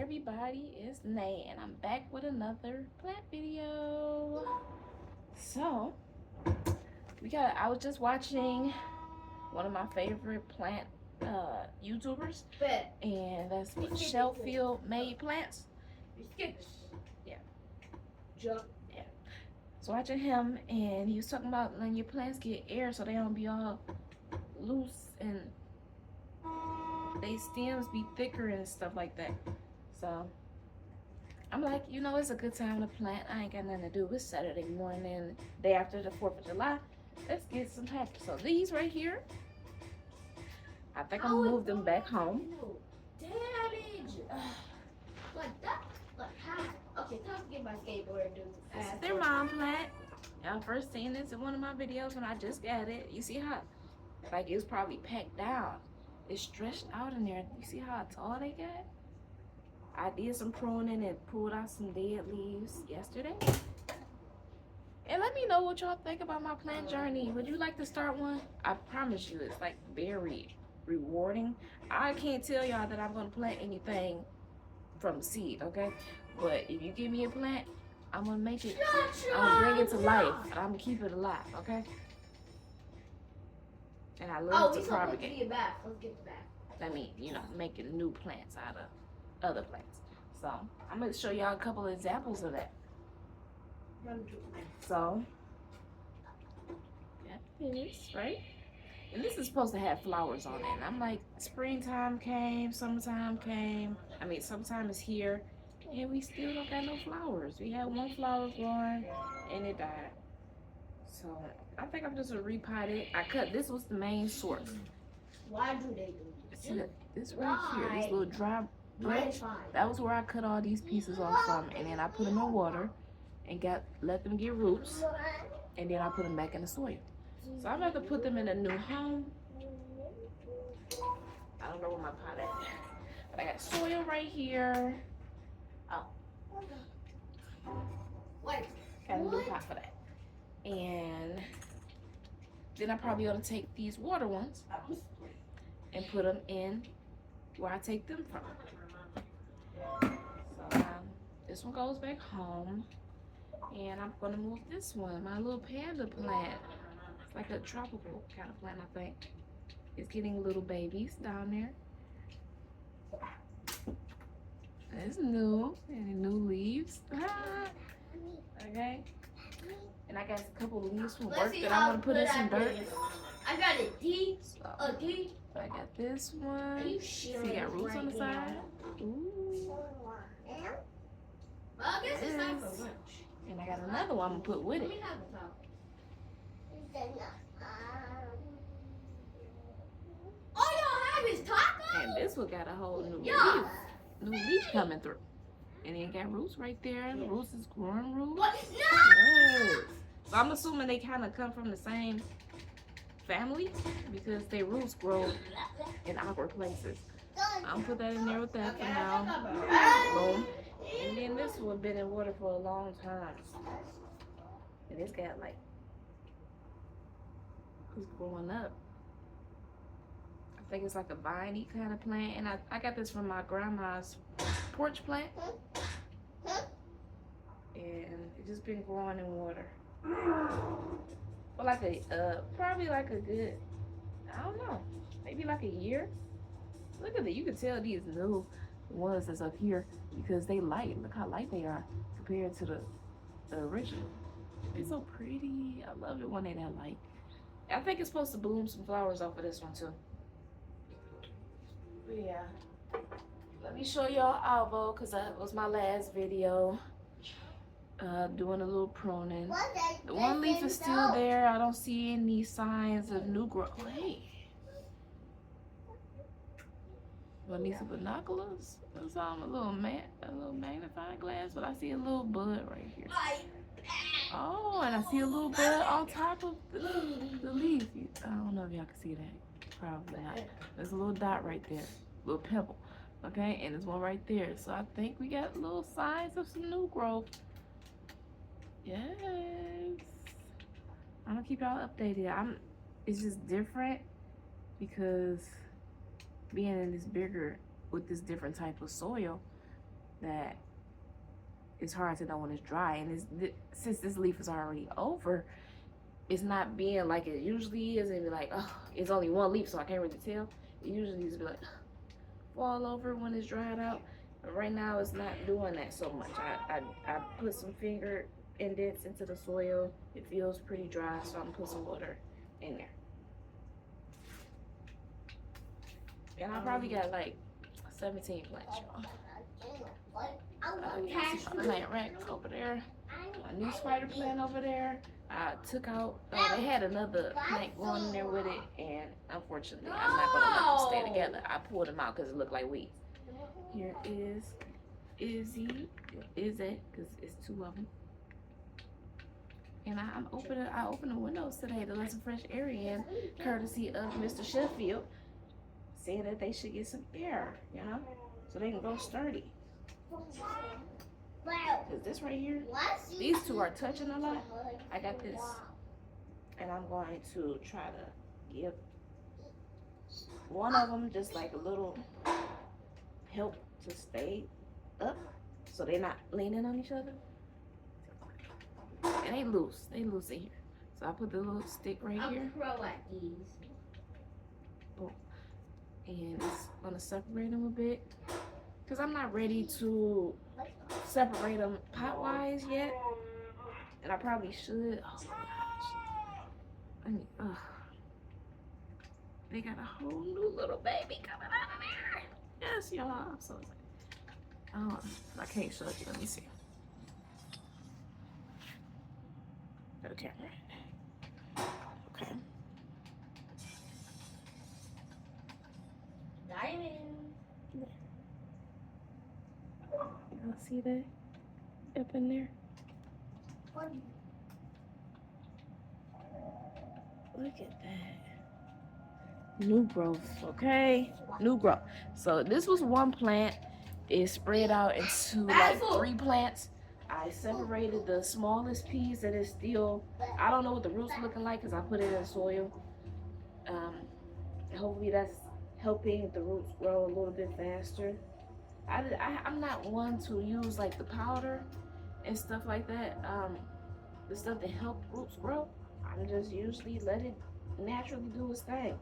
everybody, it's Nay and I'm back with another plant video. So I was just watching one of my favorite plant YouTubers, and that's what Sheffield Made Plants. Yeah. Yeah. So watching him, and he was talking about letting your plants get air so they don't be all loose and they stems be thicker and stuff like that. So I'm like, you know, it's a good time to plant. I ain't got nothing to do. It's Saturday morning, day after the 4th of July. Let's get some planted. So these right here, I think I'm gonna move them back home. Damage! Like that? Like how? Okay, time to get my skateboard, dude. This is their mom plant. Y'all first seen this in one of my videos when I just got it. You see how, like, it was probably packed down. It's stretched out in there. You see how tall they got? I did some pruning and pulled out some dead leaves yesterday. And let me know what y'all think about my plant journey. Would you like to start one? I promise you, it's like very rewarding. I can't tell y'all that I'm gonna plant anything from seed, okay? But if you give me a plant, I'm gonna make it, I'm gonna bring it to life, and I'm gonna keep it alive, okay? And I love to propagate. Let's get the back. I mean, you know, making new plants out of other plants. So I'm gonna show y'all a couple of examples of that. So got this, right? And this is supposed to have flowers on it. And I'm like, springtime came, summertime came. I mean, summertime is here, and we still don't got no flowers. We had one flower growing, and it died. So I think I'm just gonna repot it. I cut, this was the main source. Why do they do this? See this right here, this little dry branch. That was where I cut all these pieces off from, and then I put them in water and let them get roots, and then I put them back in the soil. So I'm about to put them in a new home. I don't know where my pot at, but I got soil right here. Oh, got a new pot for that. And then I probably ought to take these water ones and put them in where I take them from. So this one goes back home, and I'm gonna move this one, my little panda plant. It's like a tropical kind of plant, I think. It's getting little babies down there. It's new, and new leaves. Okay. And I got a couple of leaves from work that I want to put in some dirt. I got a D. So, A D. I got this one. Are you See, serious? got roots on the side. Ooh. Well, I guess it's time for lunch. And I got another one I'm gonna put with Let it. me have a talk. All y'all have is tacos? And this one got a whole new Yeah. leaf coming through. And it got roots right there. The roots is growing roots. What? Yes. So I'm assuming they kind of come from the same family because their roots grow in awkward places. I'll put that in there with that for now. Boom. And then this one been in water for a long time. And it's got like, it's growing up. I think it's like a viney kind of plant. And I got this from my grandma's porch plant. And it's just been growing in water. For like probably like a good, I don't know, maybe like a year. Look at that, you can tell these new ones that's up here because they light. Look how light they are compared to the original. They're so pretty. I love it when they're that light. I think it's supposed to bloom some flowers off of this one too. But yeah, let me show y'all Alvo because that was my last video. Doing a little pruning. The one leaf is still there. I don't see any signs of new growth. Oh, hey. Do I need some binoculars? That's a little magnifying glass, but I see a little bud right here. Oh, and I see a little bud on top of the leaf. I don't know if y'all can see that. Probably not. There's a little dot right there, little pimple. Okay, and there's one right there. So I think we got little signs of some new growth. Yes. I'm gonna keep y'all updated. It's just different because being in this bigger with this different type of soil, that it's hard to know when it's dry. And since this leaf is already over, it's not being like it usually is. And be like, oh, it's only one leaf, so I can't really tell. It usually is be like fall over when it's dried out. But right now, it's not doing that so much. I put some finger indents into the soil. It feels pretty dry, so I'm gonna put some water in there. And I probably got like 17 plants, y'all. Plant rack over there. A new spider plant over there. I took out, they had another plant growing in there with it, and unfortunately, I'm not gonna let them stay together. I pulled them out because it looked like weeds. Here is Izzy, because it's two of them. And I opened the windows today to let some fresh air in, courtesy of Mr. Sheffield, saying that they should get some air, you know, so they can grow sturdy. Because this right here, these two are touching a lot. I got this, and I'm going to try to give one of them just like a little help to stay up, so they're not leaning on each other. And they loose in here. So I put the little stick right here. I'm pro at these. Boom. And it's gonna separate them a bit, because I'm not ready to separate them pot-wise yet. And I probably should. Oh my gosh. I mean, they got a whole new little baby coming out of there. Yes, y'all. I'm so excited. Oh, I can't show you. Let me see. Okay. Okay. Diamond. Y'all see that up in there? Look at that. New growth, okay? New growth. So this was one plant. It spread out into like 3 plants. I separated the smallest piece that is still, I don't know what the roots looking like because I put it in soil. Hopefully that's helping the roots grow a little bit faster. I'm not one to use like the powder and stuff like that. The stuff that help roots grow. I'm just usually let it naturally do its thing.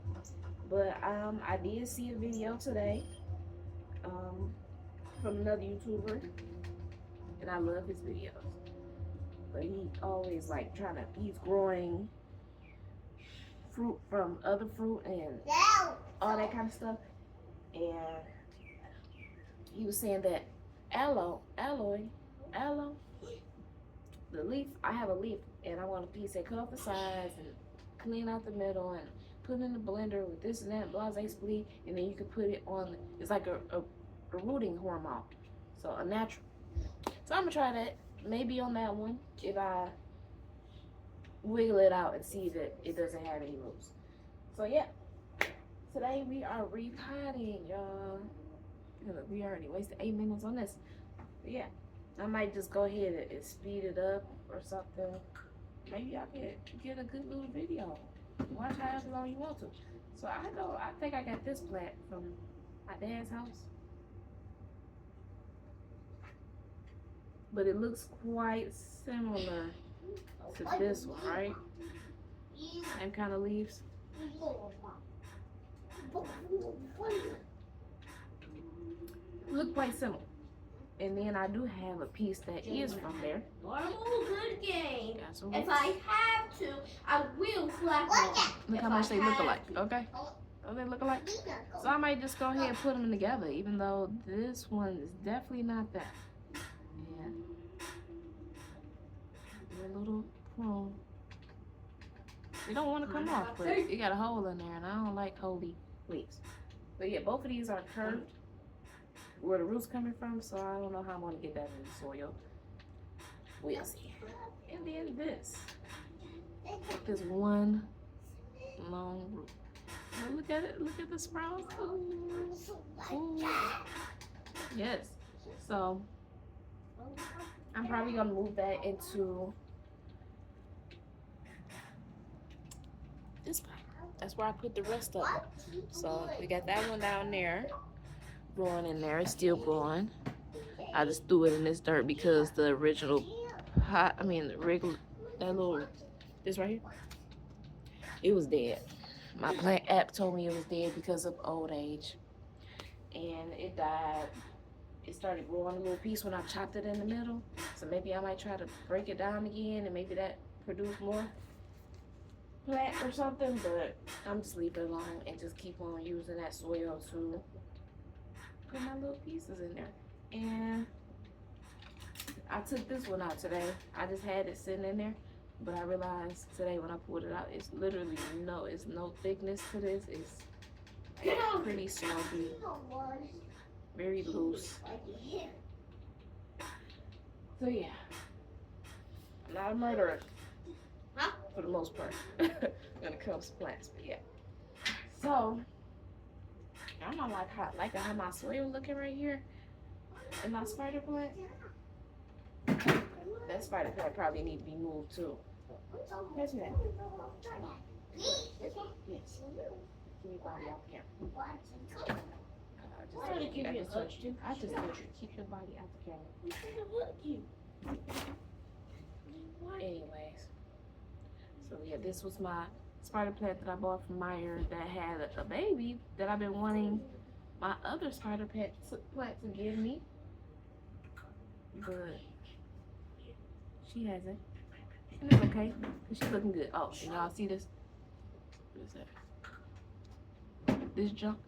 But I did see a video today from another YouTuber, and I love his videos. But he always like he's growing fruit from other fruit and all that kind of stuff. And he was saying that aloe, the leaf, I have a leaf and I want a piece that cut off the sides and clean out the middle and put it in the blender with this and that, blase split, and then you can put it on, it's like a rooting hormone, so a natural. So I'm gonna try that, maybe on that one, if I wiggle it out and see that it doesn't have any roots. So yeah, today we are repotting, y'all. We already wasted 8 minutes on this. But yeah, I might just go ahead and speed it up or something. Maybe I can get a good little video. Watch however long you want to. So I think I got this plant from my dad's house. But it looks quite similar to this one, right? Same kind of leaves. Look quite similar. And then I do have a piece that is from there. Normal good game. If I have to, I will slap them. Look how much they look alike, okay? Oh, they look alike? So I might just go ahead and put them together, even though this one is definitely not that. Yeah. A little prune. They don't want to come off, but it got a hole in there, and I don't like holey leaves. But yeah, both of these are curved where the roots coming from, so I don't know how I'm going to get that in the soil. We'll see. And then this one long root. Now look at it. Look at the sprouts. Ooh. Ooh. Yes. So I'm probably going to move that into this pot. That's where I put the rest of it. So we got that one down there growing in there. It's still growing. I just threw it in this dirt because the original the regular, that little, this right here, it was dead. My plant app told me it was dead because of old age. And it died. It started growing a little piece when I chopped it in the middle. So maybe I might try to break it down again and maybe that produce more plant or something. But I'm just leave it alone and just keep on using that soil to put my little pieces in there. And I took this one out today. I just had it sitting in there. But I realized today when I pulled it out, it's literally it's no thickness to this. It's pretty soggy, very loose. So yeah, I'm not a murderer, for the most part, when it comes to plants. But yeah, so I'm not like how my soil looking right here in my spider plant. That spider plant probably need to be moved too. Where's that? Yes. Keep your body off camera. I just keep your body out the camera. Anyways, so yeah, this was my spider plant that I bought from Meyer that had a baby that I've been wanting my other spider plant to give me, but she hasn't. And it's okay, because she's looking good. Oh, and y'all see this? What is that? This junk?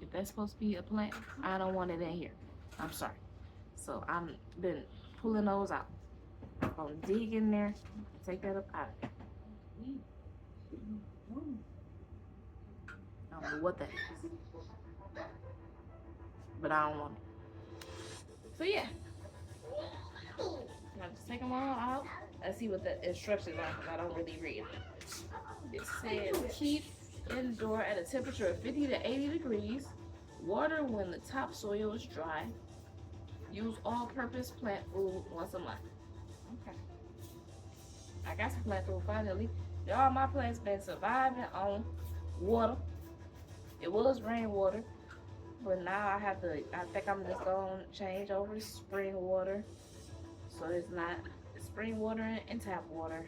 If that's supposed to be a plant, I don't want it in here. I'm sorry. So I'm been pulling those out. I'm gonna dig in there, take that up out of there. I don't know what that is, but I don't want it. So yeah, I'll just take them all out. Let's see what the instructions are because I don't really read. It says keep indoor at a temperature of 50 to 80 degrees. Water when the topsoil is dry. Use all-purpose plant food once a month. Okay. I got some plant food finally. Y'all, my plants been surviving on water. It was rainwater, but now I think I'm just gonna change over to spring water. So it's not spring water and tap water.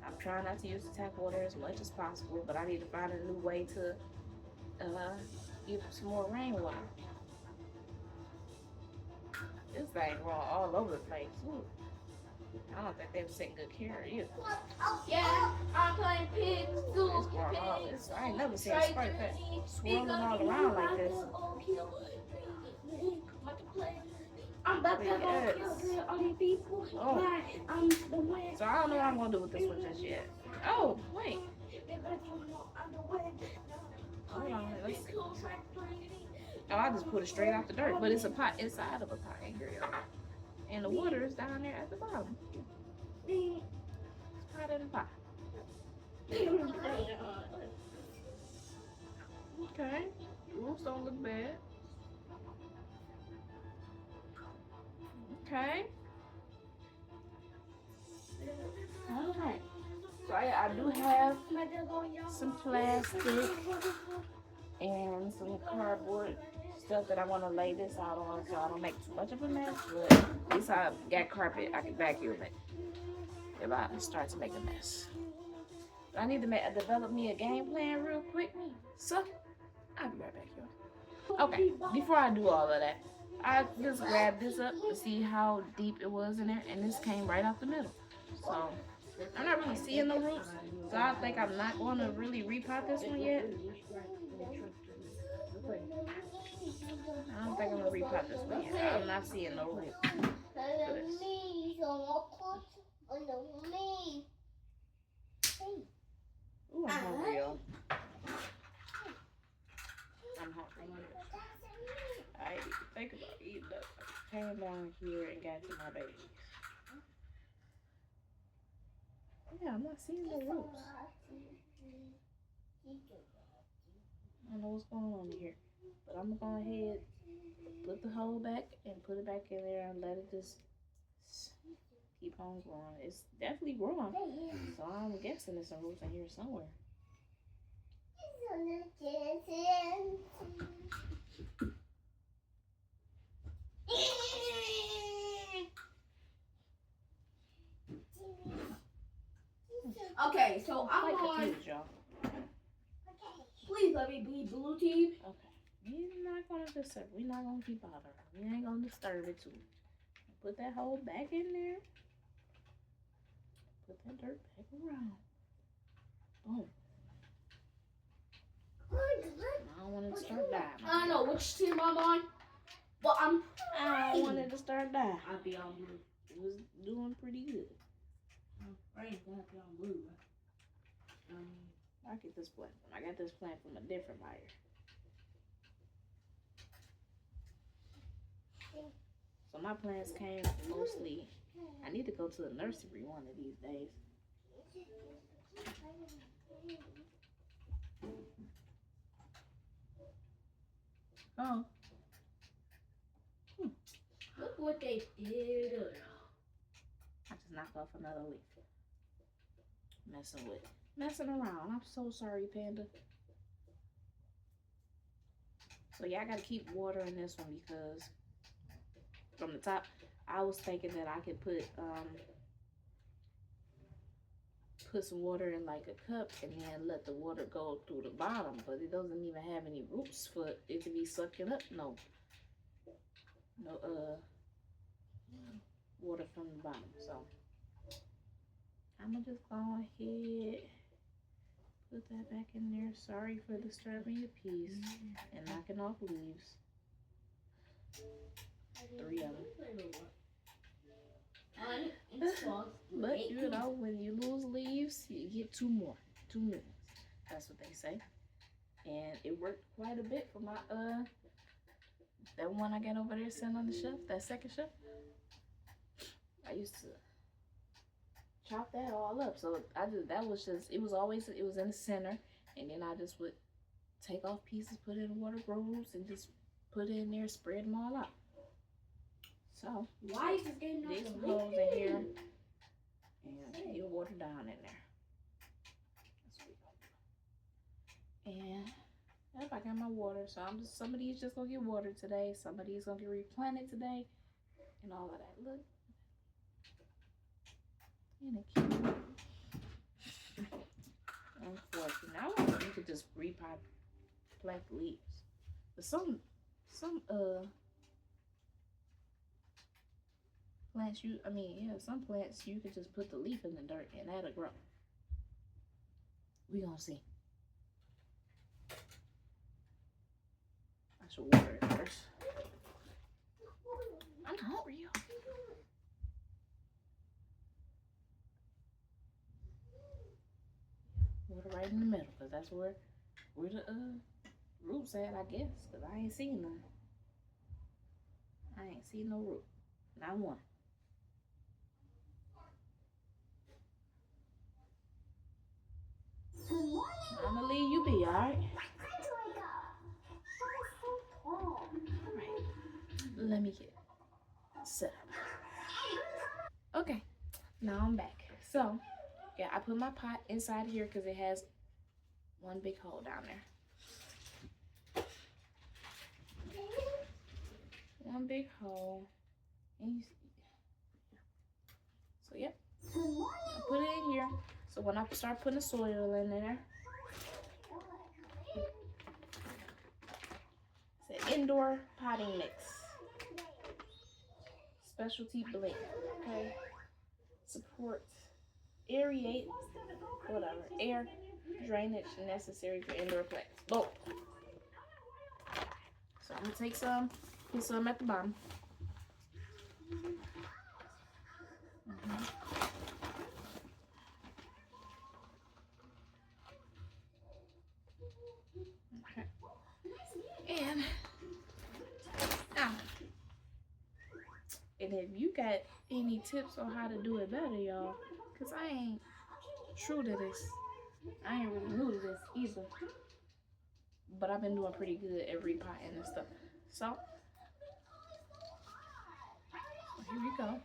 I'm trying not to use the tap water as much as possible, but I need to find a new way to give some more rainwater. This thing growing all over the place. Ooh. I don't think they were taking good care of you. Yeah, I'm playing pigs, too. I ain't never seen a spider pet swirling all around like this. I'm about to kill all these people. Oh. So I don't know what I'm gonna do with this one just yet. Oh, wait. Hold on, let's see. Oh, I just put it straight out the dirt, but it's a pot inside of a pot, and the water is down there at the bottom. It's pot in the pot. Okay, roots don't look bad. Okay. All right. So I do have some plastic and some cardboard stuff that I want to lay this out on so I don't make too much of a mess. But at least I got carpet, I can vacuum it if I start to make a mess. But I need to develop me a game plan real quick. So I'll be right back, y'all. Okay, before I do all of that, I just grabbed this up to see how deep it was in there, and this came right out the middle. So I'm not really seeing the roots, so I think I'm not going to really repot this one yet. I don't think I'm going to repot this one yet. I'm not seeing no roots. Ooh, I'm hungry, y'all. I'm hungry. I think about eating up. I came down here and got to my babies. Yeah, I'm not seeing the roots. I don't know what's going on here. But I'm going to go ahead, put the hole back, and put it back in there and let it just keep on growing. It's definitely growing. So I'm guessing there's some roots in here somewhere. Okay, so I'm on. Confused, y'all. Please let me be blue team. Okay. We're not gonna disturb. We're not gonna keep bothering. We ain't gonna disturb it too. Put that hole back in there. Put that dirt back around. Boom. I don't want it to start dying. I don't know which team I'm on, but I don't want it to start dying. I'll be on blue. It was doing pretty good. I ain't gonna be on blue. I get this plant. I got this plant from a different buyer. So my plants came mostly. I need to go to the nursery one of these days. Oh. Look what they did. I just knocked off another leaf. Messing around. I'm so sorry, Panda. So yeah, I gotta keep watering this one because from the top, I was thinking that I could put some water in like a cup and then let the water go through the bottom, but it doesn't even have any roots for it to be sucking up. No water from the bottom. So I'm gonna just go ahead, put that back in there. Sorry for disturbing your peace and knocking off leaves. 3 of them. But you know, when you lose leaves, you get 2 more. 2 new ones. That's what they say. And it worked quite a bit for my that one I got over there sitting on the shelf, that second shelf. I used to chop that all up. So it was in the center, and then I just would take off pieces, put it in water grows, and just put it in there, spread them all out. So why is this game not these holes in here, and you water down in there. That's what we go. And yep, I got my water. So some of these just gonna get watered today. Some of these gonna get replanted today, and all of that. Look. And a cute. Unfortunately, I don't know if you could just repot plant leaves. But some plants some plants you could just put the leaf in the dirt and that'll grow. We gonna see. I should water it first. I'm hungry, y'all. Water right in the middle, because that's where the roots at, I guess, because I ain't seen none. I ain't seen no root. Not one. I'm gonna leave you be, alright? Alright. Let me get set up. Okay. Now I'm back. So, yeah, I put my pot inside here because it has one big hole down there. One big hole. And you see. So, yep. I put it in here. So when I start putting the soil in there, it's an indoor potting mix. Specialty blend. Okay. Support, aerate, whatever, air drainage necessary for indoor plants. Boom. So I'm gonna take some, put some at the bottom. Okay. And if you got any tips on how to do it better, y'all, because I ain't true to this. I ain't really new to this either. But I've been doing pretty good at repotting and stuff. So, here we go.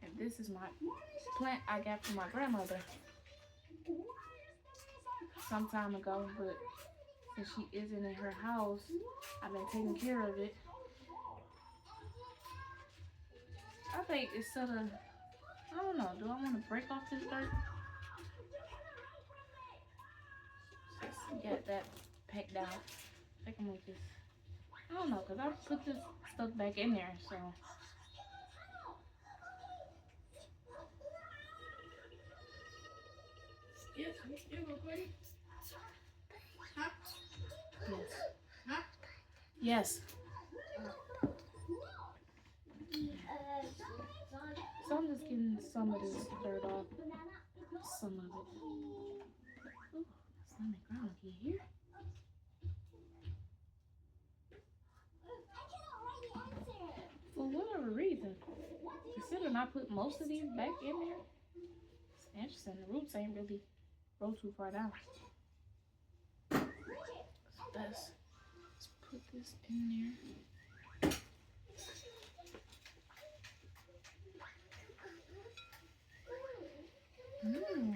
And this is my plant I got from my grandmother some time ago, but since she isn't in her house, I've been taking care of it. I think instead of I don't know. Do I want to break off this dirt? Just get that packed down. I think I'm like this. I don't know, because I put this stuff back in there, so. Yes, you still recording? Huh? Yes. Huh? Yes. So I'm just getting some of this dirt off. Some of it. Ooh, it's on the ground. Can you hear? For whatever reason, considering I put most of these back in there, it's interesting. The roots ain't really grow too far down. So let's put this in there.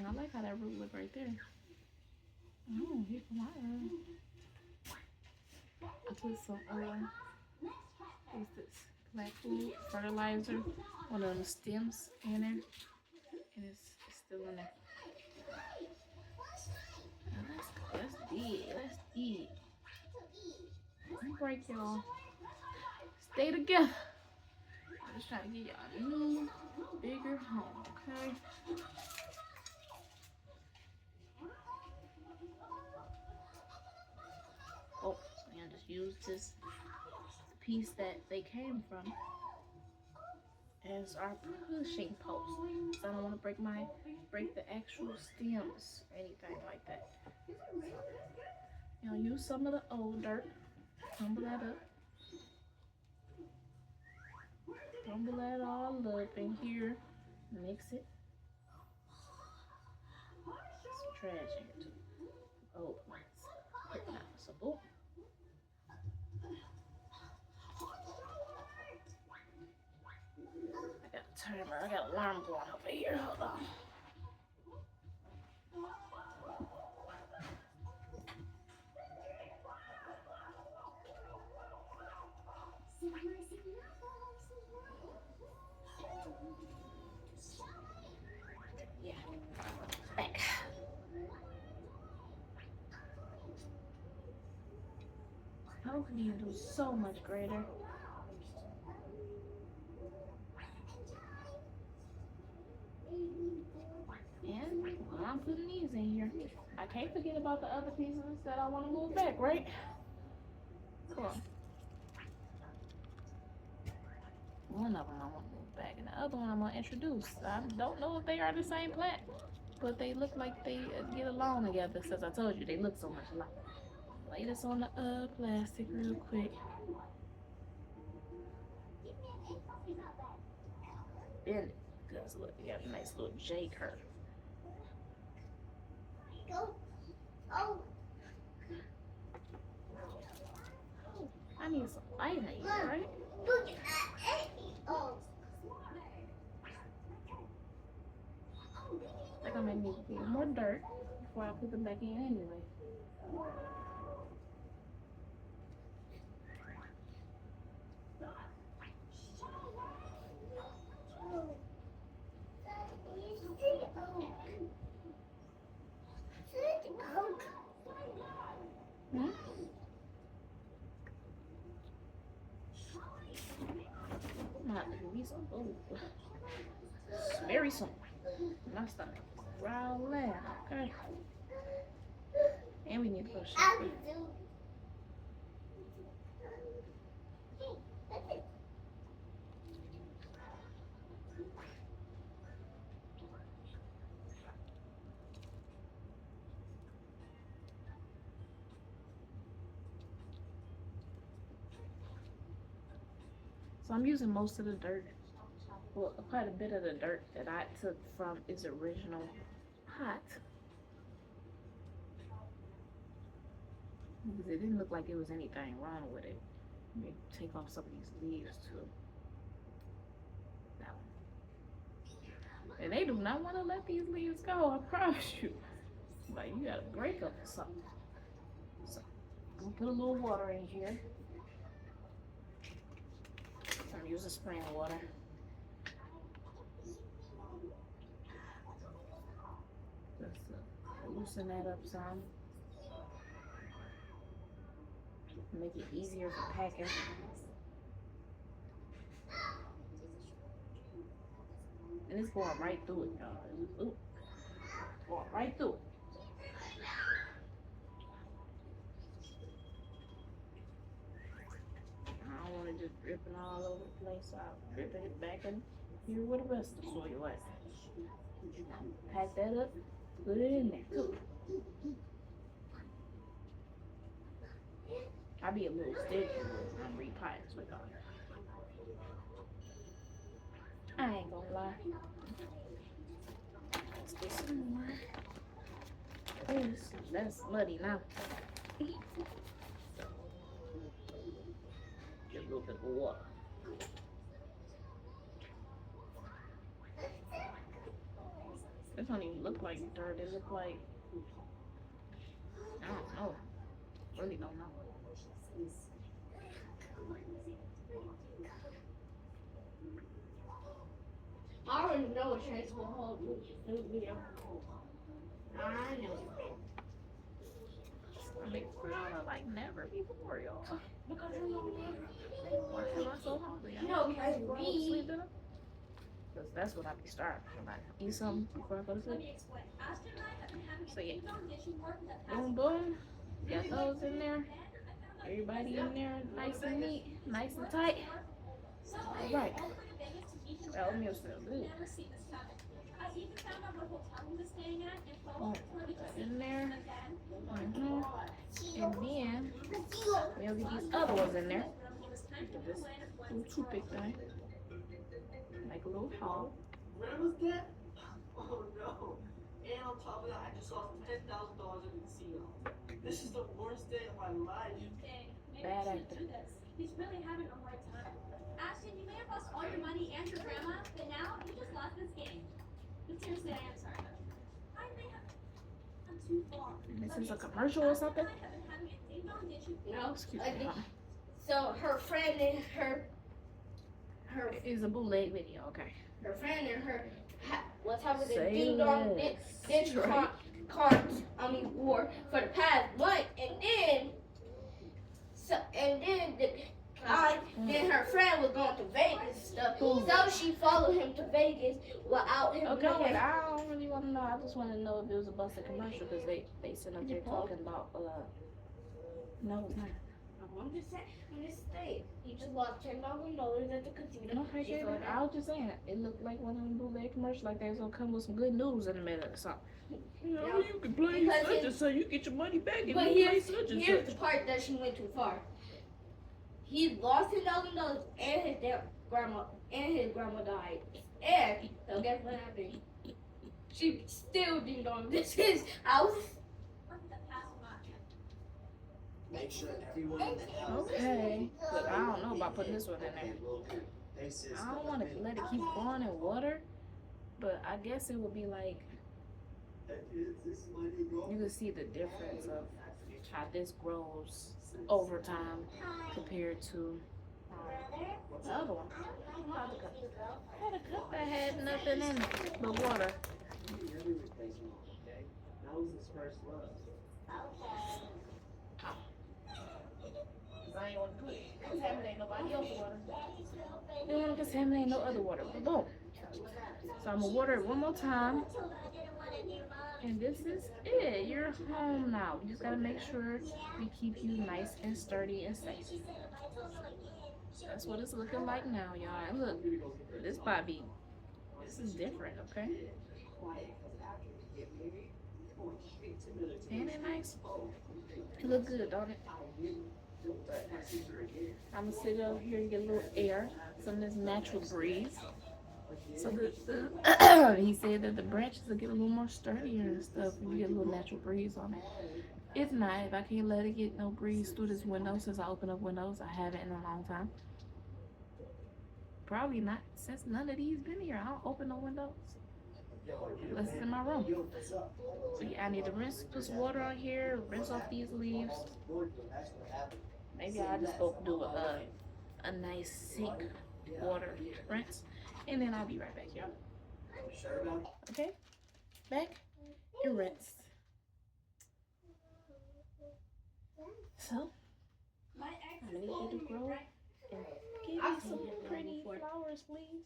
I like how that root look right there. Oh, here come I put some what's this? Plant food fertilizer, one of the stems in there, and it's still in there. Now let's eat. Don't break, y'all. Stay together. I'm just trying to get y'all a new, bigger home, okay? Oh, and just use this piece that they came from as our pushing post. So I don't want to break the actual stems or anything like that. You know, use some of the old dirt, crumble that up. Crumble that all up in here. Mix it. Some trash in here too. Oh, it's noticeable. I got a timer. I got an alarm going over here. Hold on. Yeah. Back. How can you do so much greater? And while I'm putting these in here, I can't forget about the other pieces that I want to move back, right? Come on. One of them I want to move back, and the other one I'm going to introduce. I don't know if they are the same plant, but they look like they get along together, since I told you they look so much alike. Lay this on the plastic real quick. Bend it, because look, you got a nice little J curve. I need some light in here, right? I think I'm gonna need a little more dirt before I put them back in anyway. Not be so very soon. My stomach is growling, okay? And we need to go shopping. So I'm using most of the dirt, well, quite a bit of the dirt that I took from its original pot. Because it didn't look like it was anything wrong with it. Let me take off some of these leaves too. That one. And they do not want to let these leaves go, I promise you. Like, you gotta break them or something. So, I'm gonna put a little water in here. I'm using spring water. loosen that up some. Make it easier for packing. And it's going right through it, y'all. Ooh, going right through it. I don't want it just dripping all over the place, so I'll drip it back in here where the rest of the soil at. Pack that up, put it in there too. I be a little sticky when I'm repotting with y'all. I ain't gonna lie. Let's get some more. That's muddy now. Just a little bit of water. This don't even look like dirt. It look like, I don't know. Really don't know. I already know what Chance will hold new video. I know. I make granola like never before, y'all. Because you're not Why am I so hungry? No, because me. Sleep dinner? Because that's what I be starving for. Like, eat something before I go to sleep. So yeah. Boom, boom. Got those in there. Everybody in there nice and neat, nice and tight. All right. That oatmeal smells good. Oh, in there. And then we'll get these other ones in there. This little toothpick thing. Make a little hole. Grandma's dead? Oh no. And on top of that, I just lost $10,000 in the casino. This is the worst day of my life. Bad actor. He's really having a hard time. Ashton, you may have lost all your money and your grandma, but now you just lost this game. But seriously, I am sorry. I may have gone too far. This is a commercial or something? No, Excuse I me. think so. Her friend and her It's a bootleg video, okay. friend and her what's happening? Say Ding dong less. did Right. war for the past month, and then the guy, then her friend was going to Vegas and stuff. So she followed him to Vegas without him Okay, knowing. I don't really want to know. I just want to know if it was a busted commercial because they sitting up there talking about, no, it's not. I'm just saying. He just lost $10,000 at the casino. Okay, She okay, thought I was just saying, it looked like one of them bootleg commercials, like they was gonna come with some good news in the middle or something. You know, you can play Because such and such, you get your money back if But you play such and here's such. the part that she went too far. He lost $10,000 and his grandma died. And so guess what happened? She still ding dong. This is house. Make sure everyone in the house. Okay, look, I don't know about putting this one in there. I don't want to let it keep going in water, but I guess it would be like, you can see the difference of how this grows over time compared to the other one. I had a cup that had nothing in it but water. That was his first love. I ain't want to put it. Contaminate nobody else's water. They want to contaminate no other water. But boom. So I'm going to water it one more time. And this is it. You're home now. We just got to make sure we keep you nice and sturdy and safe. That's what it's looking like now, y'all. And look, this Bobby, this is different, okay? Ain't it nice? It look good, don't it? I'm gonna sit over here and get a little air, some of this natural breeze. So he said that the branches will get a little more sturdier and stuff if you get a little natural breeze on it. If not, if I can't let it get no breeze through this window since I opened up windows, I haven't in a long time. Probably not since none of these been here. I don't open no windows unless it's in my room. So yeah, I need to put some water on here, rinse off these leaves. Maybe I'll just go do a nice sink water rinse, and then I'll be right back, y'all. Okay, back and rinse. So My ex I'm gonna is need you to calling me grow right. and give me some pretty flowers, please.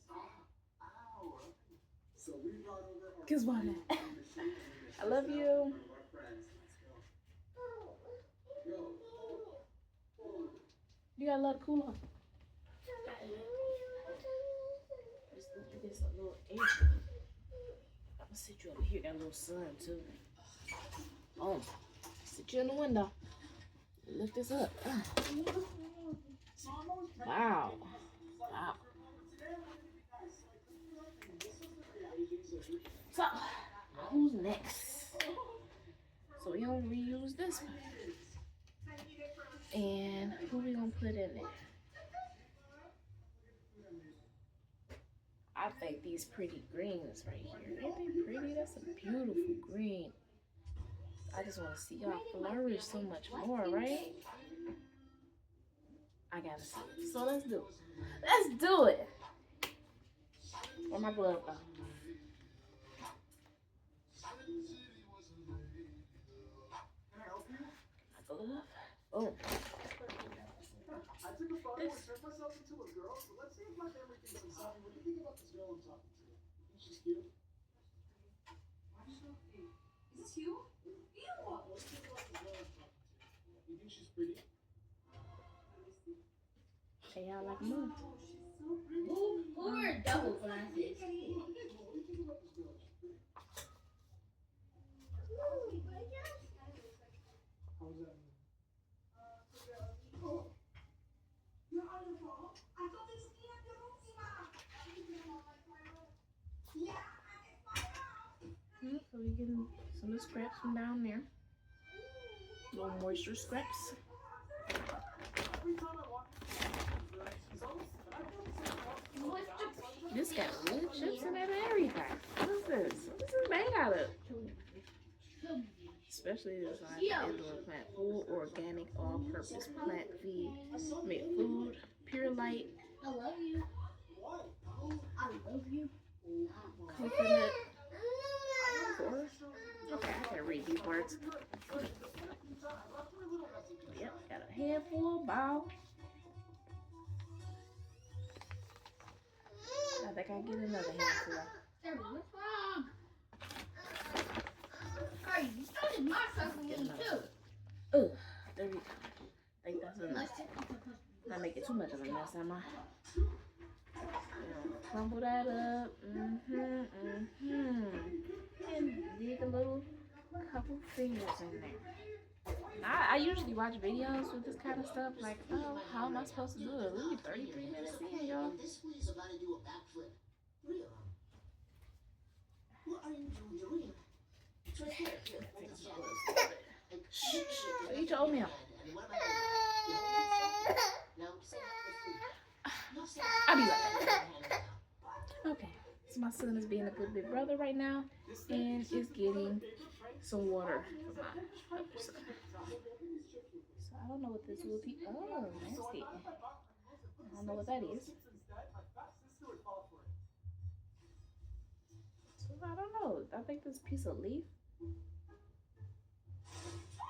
Cause why not? I love you. You gotta let it cool off. This a little air. I'm gonna sit you over here. Got a little sun too. Oh, sit you in the window. Lift this up. Wow. Wow. So, who's next? So we gonna reuse this one. And who we gonna put in there? I think these pretty greens right here. Ain't they pretty? That's a beautiful green. I just want to see y'all flourish so much more, right? I gotta see it. So let's do it. Let's do it. Where my glove go? My glove. Oh. I took a photo and turned myself into a girl, so let's see if my family thinks I'm something. What do you think about this girl I'm talking to? You think she's cute? Is this you? Ew! What do you think about this girl I'm talking to? You think she's pretty? Hey, y'all like move. Who are double glasses? What do you think about this girl? She's pretty. How does that mean? So we getting some of the scraps from down there. Little moisture scraps. This got wood chips in it and everything. What is this? What is this made out of? Especially this indoor plant, full organic, all-purpose plant feed, made food, pure light. I love you. I love you. Coconut. Okay, I can read these words. Yep, got a handful of bowl. I think I get another handful. What's wrong? Hey, you started my stuff with me too. Oh, there we go. I think that's enough. Not making too much of a mess, am I? Crumble that up. And dig a little couple fingers in there. I usually watch videos with this kind of stuff, like, oh, how am I supposed to do it? We 33 minutes in, y'all. This one is about to do a backflip. Real. What are you doing? It's right here. Shh, eat your oatmeal. I'll be right back. Okay, so my son is being a good big brother right now and is getting some water from my other son. So I don't know what this will be. Oh, nasty. I don't know what that is. So I don't know. I think this piece of leaf.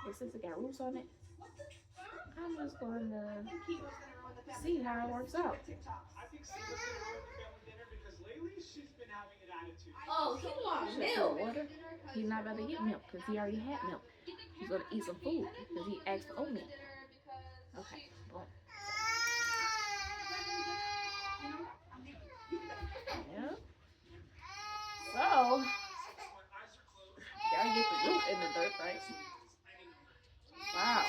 It says it got roots on it. I'm just going to see how it works out. I think Sarah's gonna ruin the family dinner because lately she's been having an attitude. Oh, he wants Should milk. put water. He's not about to get milk because he already had milk. He's going to eat some food because he asked for oatmeal. Okay, boom. Yeah. So, gotta get the root in the dirt, right? Wow.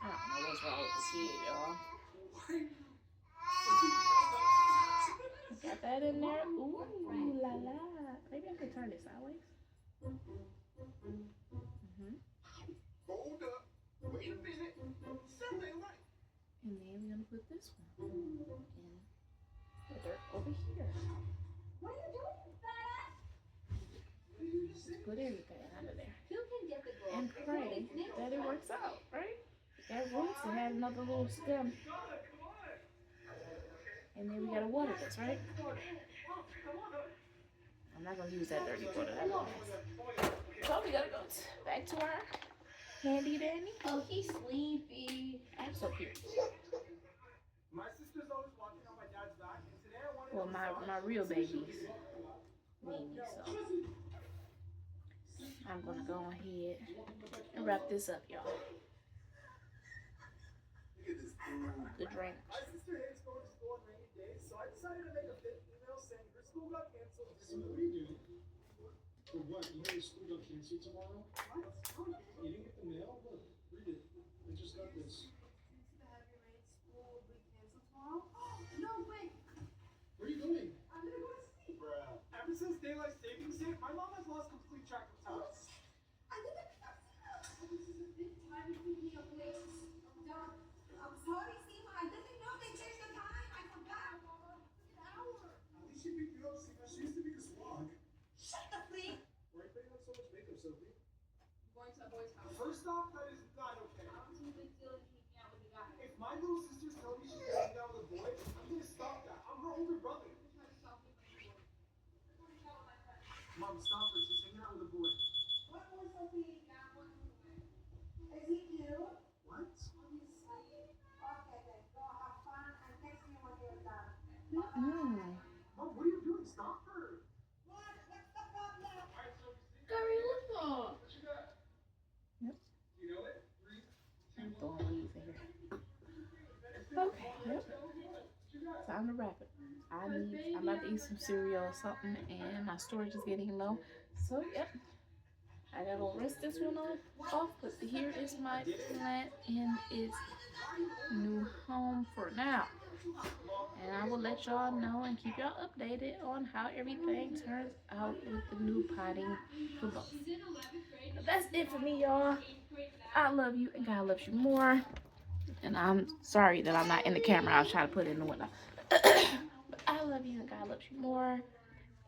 I don't know what's wrong with the kid, y'all. Got that in there. Ooh, la la. Maybe I could turn it sideways. Hold up. Wait a minute. Something right. And then we're gonna put this one in the dirt over here. What are you doing, badass? Just put everything under there. Who can get the gold? And pray that it works out, right? That roots, it had another little stem. And then we gotta water this, right? I'm not gonna use that dirty water. That's nasty. So we gotta go back to our handy dandy. Oh, he's sleepy. I'm so cute. My sister's always walking on my dad's back, and today I wanted Well, my real babies need me, so I'm gonna go ahead and wrap this up, y'all. The drink. My sister hates going to school on rainy days, so I decided to make a big email saying her school got canceled. So what are you doing? For what? You know your school got canceled tomorrow? What? You didn't get the mail? Look, read it. I just got this. To have your maid's school will be canceled tomorrow? No, wait. Where are you going? I'm gonna go to sleep. Bruh. Ever since daylight savings hit, my mom has lost complete track of time. I think this is a big time to keep me awake. I'm done. I'm sorry, Seema. I didn't know they changed the time. I forgot. An hour. At least you picked me up, Seema. She used to be this long. Shut the freak. Why are you putting on so much makeup, Sophie? Going to a boy's house. First off, that is not okay. I don't see a big deal in hanging out with a guy. If my little sister's telling me she's hanging out with a boy, I'm gonna stop that. I'm her older brother. You try to stop me from the boy. I'm going to out with my friends. Mom, stop her. She's hanging out with a boy. What boy, Sophie? That one who's away. Is he cute? What? Obviously. Okay, then. Go have fun and text me when you're done. Mom, what are you doing? Stop her. What? What's the problem? Alright, so Curry, what's up? what you got? Yep. You know it? 3, 2, I'm 1. throwing leaves in here. Okay, yep. Time to wrap it. I'm about to eat some cereal or something, and my storage is getting low. So, yep. I gotta rinse this one off, but here is my plant in its new home for now. And I will let y'all know and keep y'all updated on how everything turns out with the new potting for both. But that's it for me, y'all. I love you and God loves you more. And I'm sorry that I'm not in the camera. I was trying to put it in the window. But I love you and God loves you more.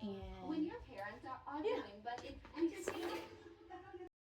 And When your parents are arguing, but it's entertaining.